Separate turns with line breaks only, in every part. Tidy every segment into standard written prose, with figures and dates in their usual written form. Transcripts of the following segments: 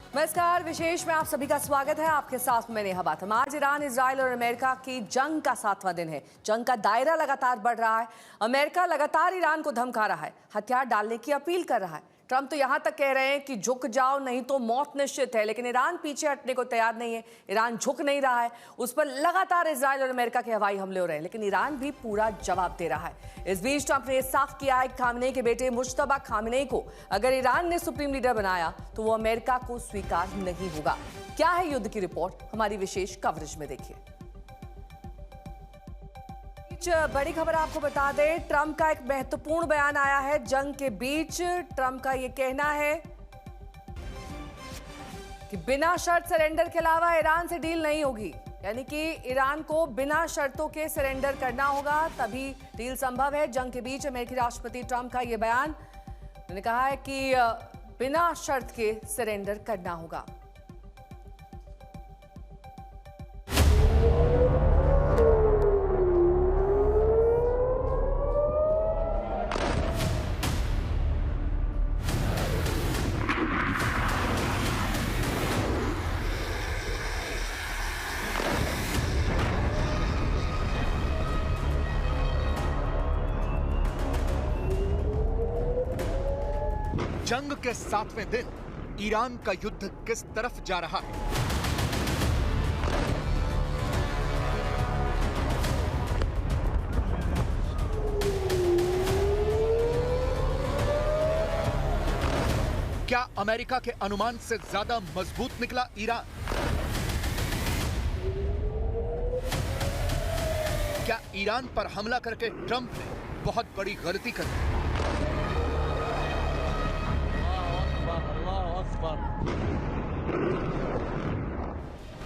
नमस्कार, विशेष में आप सभी का स्वागत है। आपके साथ मैं नेहा बाथम। आज ईरान, इजराइल और अमेरिका की जंग का 7वां दिन है। जंग का दायरा लगातार बढ़ रहा है। अमेरिका लगातार ईरान को धमका रहा है, हथियार डालने की अपील कर रहा है। ट्रंप तो यहां तक कह रहे हैं कि झुक जाओ नहीं तो मौत निश्चित है, लेकिन ईरान पीछे हटने को तैयार नहीं है। ईरान झुक नहीं रहा है। उस पर लगातार इजराइल और अमेरिका के हवाई हमले हो रहे हैं, लेकिन ईरान भी पूरा जवाब दे रहा है। इस बीच ट्रंप ने साफ किया है कि खामनेई के बेटे मुज्तबा खामनेई को अगर ईरान ने सुप्रीम लीडर बनाया तो वो अमेरिका को स्वीकार नहीं होगा। क्या है युद्ध की रिपोर्ट, हमारी विशेष कवरेज में देखिए। बड़ी खबर आपको बता दें, ट्रंप का एक महत्वपूर्ण बयान आया है जंग के बीच। ट्रंप का यह कहना है कि बिना शर्त सरेंडर के अलावा ईरान से डील नहीं होगी, यानी कि ईरान को बिना शर्तों के सरेंडर करना होगा, तभी डील संभव है। जंग के बीच अमेरिकी राष्ट्रपति ट्रंप का यह बयान, उन्होंने कहा है कि बिना शर्त के सरेंडर करना होगा।
जंग के 7वें दिन ईरान का युद्ध किस तरफ जा रहा है? क्या अमेरिका के अनुमान से ज्यादा मजबूत निकला ईरान? क्या ईरान पर हमला करके ट्रंप ने बहुत बड़ी गलती कर दी?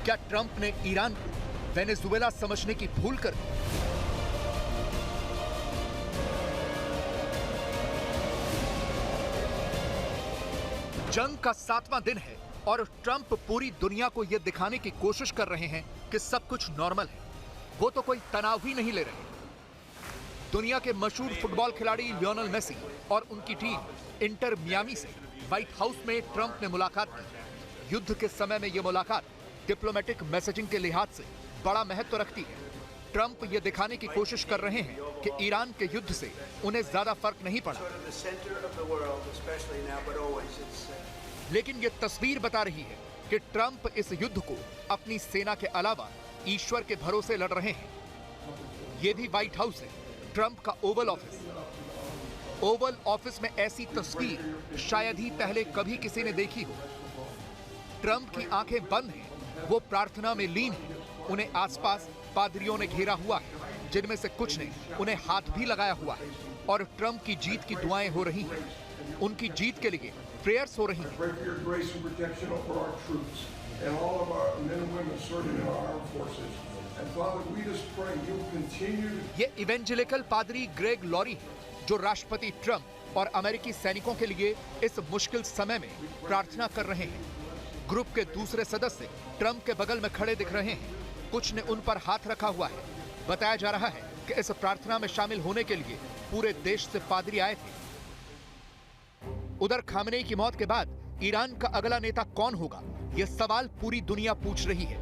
क्या ट्रंप ने ईरान को वेनेजुएला समझने की भूल कर दी? जंग का 7वां दिन है और ट्रंप पूरी दुनिया को यह दिखाने की कोशिश कर रहे हैं कि सब कुछ नॉर्मल है। वो तो कोई तनाव ही नहीं ले रहे। दुनिया के मशहूर फुटबॉल खिलाड़ी लियोनेल मेसी और उनकी टीम इंटर मियामी से व्हाइट हाउस में ट्रंप ने मुलाकात की। युद्ध के समय में यह मुलाकात डिप्लोमेटिक मैसेजिंग के लिहाज से बड़ा महत्व रखती है। ट्रंप ये दिखाने की कोशिश कर रहे हैं कि ईरान के युद्ध से उन्हें ज्यादा फर्क नहीं पड़ा, लेकिन ये तस्वीर बता रही है कि ट्रंप इस युद्ध को अपनी सेना के अलावा ईश्वर के भरोसे लड़ रहे हैं। ये भी व्हाइट हाउस है, ट्रंप का ओवल ऑफिस। ओवल ऑफिस में ऐसी तस्वीर शायद ही पहले कभी किसी ने देखी हो। ट्रंप की आंखें बंद हैं, वो प्रार्थना में लीन हैं। उन्हें आसपास पादरियों ने घेरा हुआ है, जिनमें से कुछ ने उन्हें हाथ भी लगाया हुआ है और ट्रंप की जीत की दुआएं हो रही हैं। उनकी जीत के लिए प्रेयर्स हो रही हैं। ये इवेंजेलिकल पादरी ग्रेग लॉरी है, जो राष्ट्रपति ट्रंप और अमेरिकी सैनिकों के लिए इस मुश्किल समय में प्रार्थना कर रहे हैं। ग्रुप के दूसरे सदस्य ट्रंप के बगल में खड़े दिख रहे हैं। कुछ ने उन पर हाथ रखा हुआ है। बताया जा रहा है कि इस प्रार्थना में शामिल होने के लिए पूरे देश से पादरी आए थे। उधर खामनेई की मौत के बाद ईरान का अगला नेता कौन होगा, यह सवाल पूरी दुनिया पूछ रही है।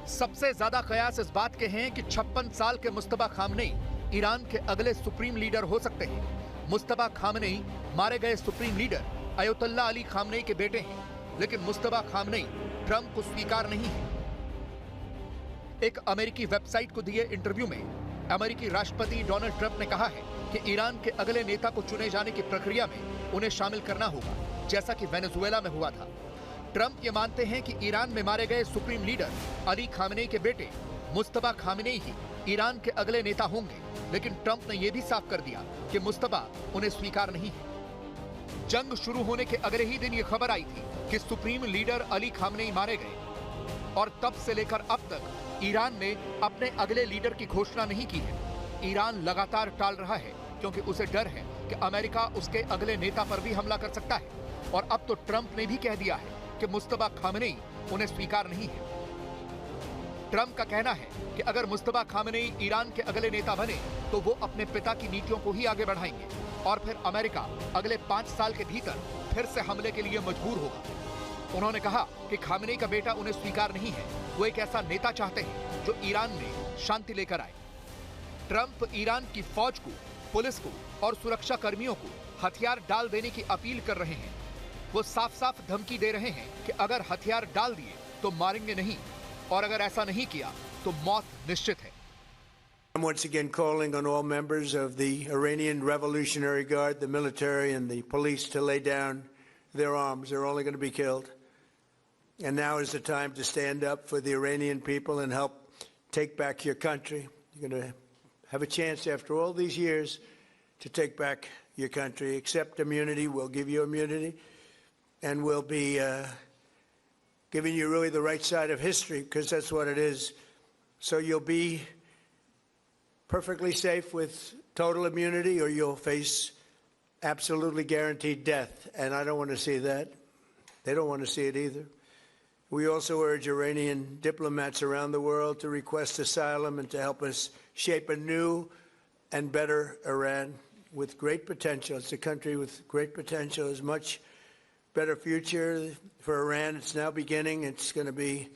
सबसे ज्यादा कयास इस बात के हैं कि 56 साल के मुज्तबा खामनेई ईरान के अगले सुप्रीम लीडर हो सकते हैं। मुज्तबा खामनेई मारे गए supreme leader Ayatollah Ali Khamenei के बेटे हैं, लेकिन मुज्तबा खामनेई ट्रंप को स्वीकार नहीं है। एक अमेरिकी वेबसाइट को दिए इंटरव्यू में अमेरिकी राष्ट्रपति डोनाल्ड ट्रंप ने कहा है कि ईरान के अगले नेता को चुने जाने की प्रक्रिया में उन्हें शामिल करना होगा, जैसा कि वेनेजुएला में हुआ था। ट्रंप ये मानते हैं कि ईरान में मारे गए सुप्रीम लीडर अली खामनेई के बेटे मुज्तबा खामनेई ही ईरान के अगले नेता होंगे, लेकिन ट्रंप ने यह भी साफ कर दिया कि मुज्तबा उन्हें स्वीकार नहीं है। जंग शुरू होने के अगले ही दिन ये खबर आई थी कि सुप्रीम लीडर अली खामनेई मारे गए और तब से लेकर अब तक ईरान ने अपने अगले लीडर की घोषणा नहीं की है। ईरान लगातार टाल रहा है क्योंकि उसे डर है कि अमेरिका उसके अगले नेता पर भी हमला कर सकता है। और अब तो ट्रंप ने भी कह दिया है कि मुज्तबा खामनेई उन्हें स्वीकार नहीं है। ट्रंप का कहना है कि अगर मुज्तबा खामनेई ईरान के अगले नेता बने तो वो अपने पिता की नीतियों को ही आगे बढ़ाएंगे और फिर अमेरिका अगले 5 साल के भीतर फिर से हमले के लिए मजबूर होगा। उन्होंने कहा कि खामेनेई का बेटा उन्हें स्वीकार नहीं है। वो एक ऐसा नेता चाहते हैं जो ईरान में शांति लेकर आए। ट्रंप ईरान की फौज को, पुलिस को और सुरक्षा कर्मियों को हथियार डाल देने की अपील कर रहे हैं। वो साफ साफ धमकी दे रहे हैं कि अगर हथियार डाल दिए तो मारेंगे नहीं, और अगर ऐसा नहीं किया तो मौत निश्चित है।
I'm once again calling on all members of the Iranian Revolutionary Guard, the military and the police to lay down their arms. They're only going to be killed. And now is the time to stand up for the Iranian people and help take back your country. You're going to have a chance after all these years to take back your country. Accept immunity. We'll give you immunity. And we'll be giving you really the right side of history, because that's what it is. So you'll be perfectly safe with total immunity, or you'll face absolutely guaranteed death. And I don't want to see that. They don't want to see it either. We also urge Iranian diplomats around the world to request asylum and to help us shape a new and better Iran with great potential. It's a country with great potential. There's much better future for Iran. It's now beginning. It's going to be,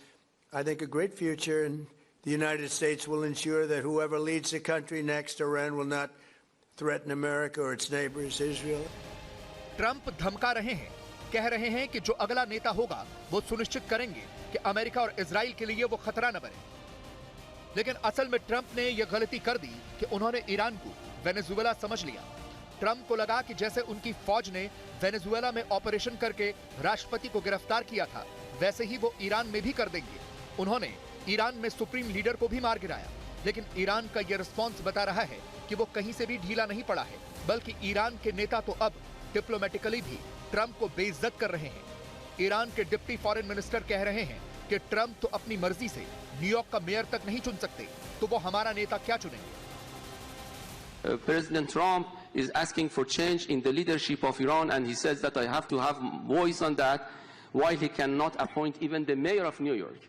I think, a great future. And the United States will ensure that whoever leads the country next, Iran will not threaten America or its neighbors, Israel.
Trump धमका रहे हैं, कह रहे हैं कि जो अगला नेता होगा वो सुनिश्चित करेंगे कि अमेरिका और इजराइल के लिए वो खतरा न बने। लेकिन असल में ट्रंप ने यह गलती कर दी कि उन्होंने ईरान को वेनेजुएला समझ लिया। ट्रंप को लगा कि जैसे उनकी फौज ने वेनेजुएला में ऑपरेशन करके राष्ट्रपति को गिरफ्तार किया था, वैसे ही वो ईरान में भी कर देंगे। उन्होंने ईरान में सुप्रीम लीडर को भी मार गिराया। लेकिन ईरान का यह रिस्पॉन्स बता रहा है कि वो कहीं से भी ढीला नहीं पड़ा है, बल्कि ईरान के नेता तो अब डिप्लोमेटिकली भी ट्रंप को बेइज्जत कर रहे हैं। ईरान के डिप्टी फॉरेन मिनिस्टर कह रहे हैं कि ट्रंप तो अपनी मर्जी से न्यूयॉर्क का मेयर तक नहीं चुन सकते, तो वो हमारा नेता क्या चुनेंगे?
President Trump is asking for change in the leadership of Iran, and he says that I have to have voice on that, while he cannot appoint even the mayor of New York.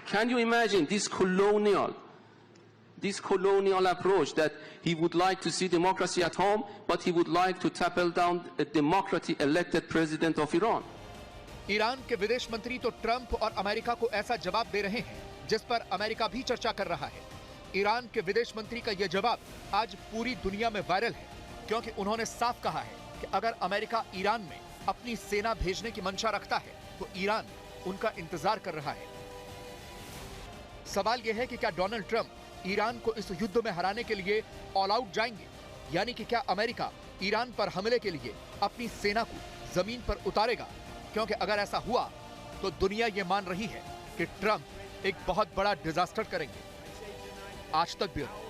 Can you imagine this colonial approach, that he would like to see democracy at home, but he would like to topple down a democratically elected president of Iran?
Iran के विदेश मंत्री तो Trump और America को ऐसा जवाब दे रहे हैं जिस पर अमेरिका भी चर्चा कर रहा है। ईरान के विदेश मंत्री का यह जवाब आज पूरी दुनिया में वायरल है, क्योंकि उन्होंने साफ कहा है कि अगर अमेरिका ईरान में अपनी सेना भेजने की मंशा रखता है तो ईरान उनका इंतजार कर रहा है। सवाल यह है कि क्या डोनाल्ड ट्रंप ईरान को इस युद्ध में हराने के लिए ऑल आउट जाएंगे, यानी कि क्या अमेरिका ईरान पर हमले के लिए अपनी सेना को जमीन पर उतारेगा? क्योंकि अगर ऐसा हुआ तो दुनिया यह मान रही है कि ट्रंप एक बहुत बड़ा डिजास्टर करेंगे। आज तक ब्यूरो।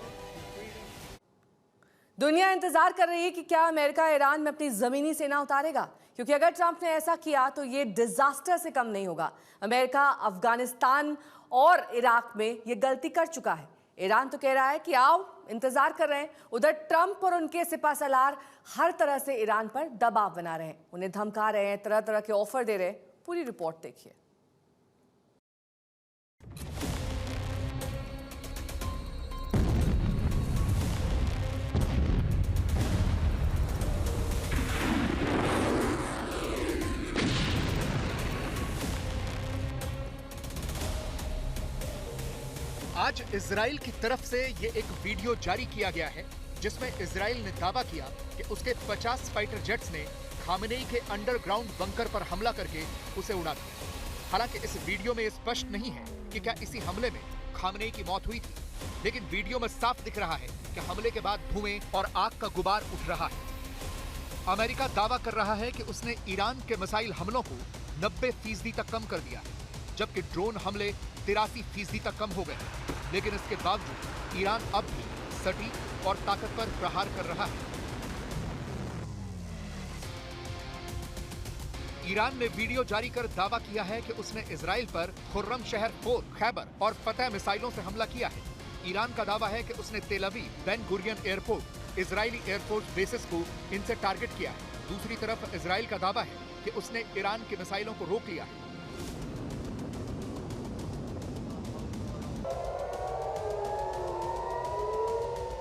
दुनिया इंतजार कर रही है कि क्या अमेरिका ईरान में अपनी जमीनी सेना उतारेगा, क्योंकि अगर ट्रंप ने ऐसा किया तो ये डिजास्टर से कम नहीं होगा। अमेरिका अफगानिस्तान और इराक में ये गलती कर चुका है। ईरान तो कह रहा है कि आओ, इंतजार कर रहे हैं। उधर ट्रंप और उनके सिपाहसालार हर तरह से ईरान पर दबाव बना रहे हैं, उन्हें धमका रहे हैं, तरह तरह के ऑफर दे रहे हैं। पूरी रिपोर्ट देखिए।
आज इजराइल की तरफ से ये एक वीडियो जारी किया गया है जिसमें इजराइल ने दावा किया कि उसके 50 फाइटर जेट्स ने खामेनेई के अंडरग्राउंड बंकर पर हमला करके उसे उड़ा दिया। हालांकि इस वीडियो में स्पष्ट नहीं है कि क्या इसी हमले में खामेनेई की मौत हुई थी, लेकिन वीडियो में साफ दिख रहा है कि हमले के बाद धुएं और आग का गुबार उठ रहा है। अमेरिका दावा कर रहा है कि उसने ईरान के मिसाइल हमलों को 90% तक कम कर दिया है, जबकि ड्रोन हमले 83% तक कम हो गए। लेकिन इसके बावजूद ईरान अब भी सटीक और ताकतवर प्रहार कर रहा है। ईरान ने वीडियो जारी कर दावा किया है कि उसने इजराइल पर खुर्रम शहर 4, खैबर और फतह मिसाइलों से हमला किया है। ईरान का दावा है कि उसने तेल Aviv, Ben Gurion airport, Israeli air force basis को इनसे टारगेट किया है। दूसरी तरफ इजराइल का दावा है कि उसने ईरान के मिसाइलों को रोक लिया है।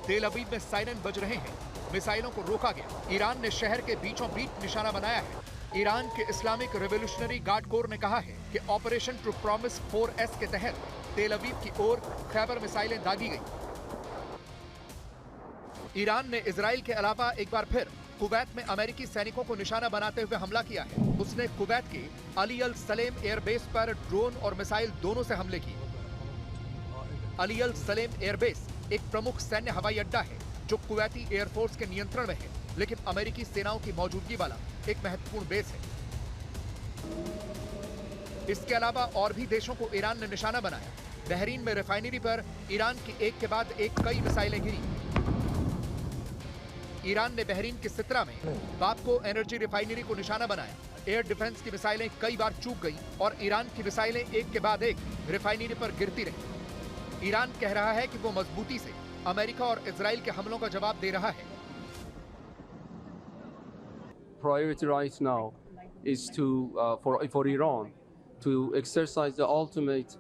तेल अवीव में सायरन बज रहे हैं। मिसाइलों को रोका गया। ईरान ने शहर के बीचों बीच निशाना बनाया है। ईरान के इस्लामिक रेवोल्यूशनरी गार्ड कोर ने कहा है कि ऑपरेशन ट्रू प्रॉमिस 4S के तहत तेल अवीव की ओर खैबर मिसाइलें दागी गई। ईरान ने इजराइल के अलावा एक बार फिर कुवैत में अमेरिकी सैनिकों को निशाना बनाते हुए हमला किया है। उसने कुवैत के अली अल सलेम एयरबेस पर ड्रोन और मिसाइल दोनों से हमले किए। अली अल सलेम एयरबेस एक प्रमुख सैन्य हवाई अड्डा है जो कुवैती एयरफोर्स के नियंत्रण में है, लेकिन अमेरिकी सेनाओं की मौजूदगी वाला एक महत्वपूर्ण बेस है। इसके अलावा और भी देशों को ईरान ने निशाना बनाया। बहरीन में रिफाइनरी पर ईरान की एक के बाद एक कई मिसाइलें गिरी। ईरान ने बहरीन के सित्रा में बापको एनर्जी रिफाइनरी को निशाना बनाया। एयर डिफेंस की मिसाइलें कई बार चूक गई और ईरान की मिसाइलें एक के बाद एक रिफाइनरी पर गिरती रही। ईरान कह रहा है कि वो मजबूती से अमेरिका और इजराइल के हमलों का जवाब दे रहा है।
Priority right now is for Iran to exercise the ultimate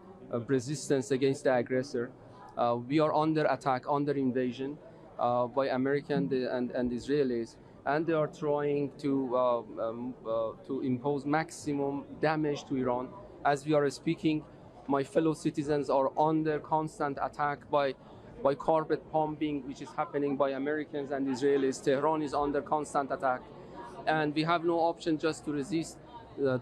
resistance against the aggressor. We are under attack, under invasion by Americans and Israelis, and they are trying to impose maximum damage to Iran. As we are speaking, my fellow citizens are under constant attack by carpet bombing, which is happening by Americans and Israelis. Tehran is under constant attack, and we have no option just to resist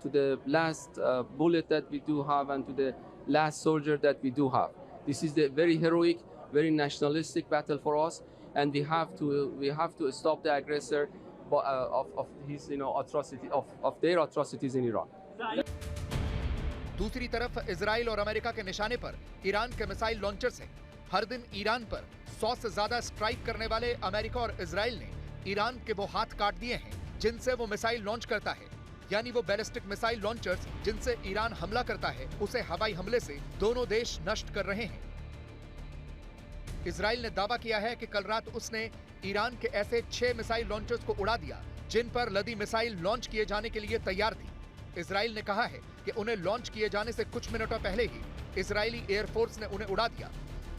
to the last bullet that we do have and to the last soldier that we do have. This is the very heroic, very nationalistic battle for us, and we have to stop the aggressor of his atrocity of their atrocities in Iran.
दूसरी तरफ Israel और America के निशाने पर Iran के missile launchers हैं। हर दिन Iran पर 100 से ज्यादा स्ट्राइक करने वाले अमेरिका और इजराइल ने ईरान के वो हाथ काट दिए हैं जिनसे वो मिसाइल लॉन्च करता है। यानी वो बैलिस्टिक मिसाइल लॉन्चर्स जिनसे ईरान हमला करता है, उसे हवाई हमले से दोनों देश नष्ट कर रहे हैं। इजराइल ने दावा किया है कि कल रात उसने ईरान के ऐसे 6 मिसाइल लॉन्चर्स को उड़ा दिया जिन पर लदी मिसाइल लॉन्च किए जाने के लिए तैयार थी। इजराइल ने कहा है कि उन्हें लॉन्च किए जाने से कुछ मिनटों पहले ही इजरायली एयरफोर्स ने उन्हें उड़ा दिया।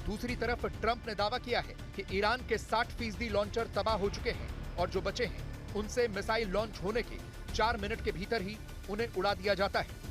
दूसरी तरफ ट्रंप ने दावा किया है कि ईरान के 60% लॉन्चर तबाह हो चुके हैं और जो बचे हैं उनसे मिसाइल लॉन्च होने के 4 मिनट के भीतर ही उन्हें उड़ा दिया जाता है।